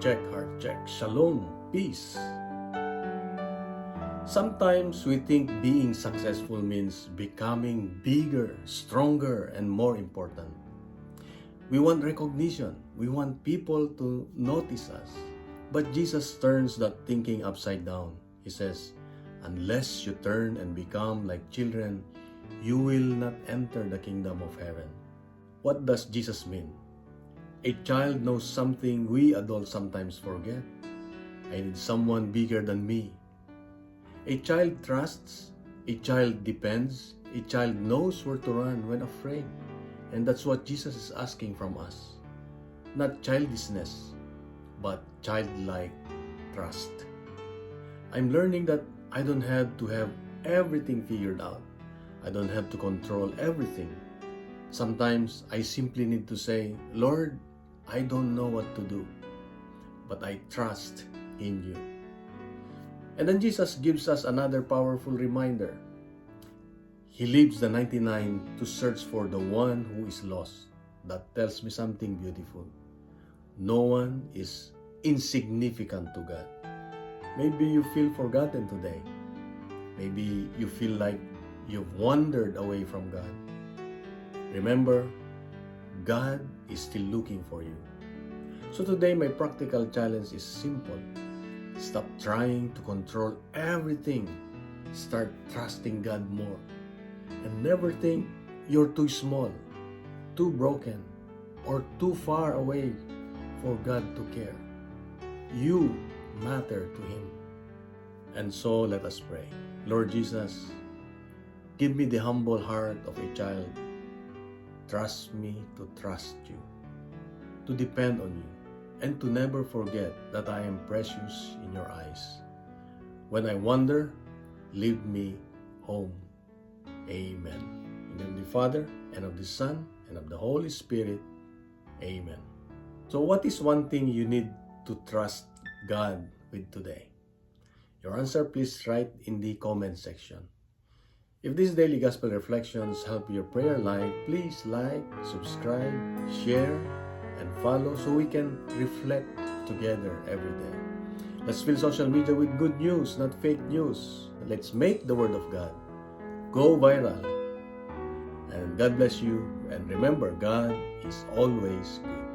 heart check. Shalom, peace. Sometimes we think being successful means becoming bigger, stronger, and more important. We want recognition. We want people to notice us. But Jesus turns that thinking upside down. He says, unless you turn and become like children, you will not enter the kingdom of heaven. What does Jesus mean? A child knows something we adults sometimes forget. I need someone bigger than me. A child trusts, a child depends, a child knows where to run when afraid. And that's what Jesus is asking from us. Not childishness, but childlike trust. I'm learning that I don't have to have everything figured out. I don't have to control everything. Sometimes I simply need to say, Lord, I don't know what to do, but I trust in you. And then Jesus gives us another powerful reminder. He leaves the 99 to search for the one who is lost. That tells me something beautiful. No one is insignificant to God. Maybe you feel forgotten today. Maybe you feel like you've wandered away from God. Remember, God is still looking for you. So today, my practical challenge is simple. Stop trying to control everything. Start trusting God more. And never think you're too small, too broken, or too far away for God to care. You matter to Him. And so let us pray. Lord Jesus, give me the humble heart of a child. Trust me to trust you, to depend on you, and to never forget that I am precious in your eyes. When I wander, lead me home. Amen. In the name of the Father, and of the Son, and of the Holy Spirit. Amen. So what is one thing you need to trust God with today? Your answer, please write in the comment section. If these daily gospel reflections help your prayer life, please like, subscribe, share, and follow so we can reflect together every day. Let's fill social media with good news, not fake news. Let's make the Word of God go viral. And God bless you. And remember, God is always good.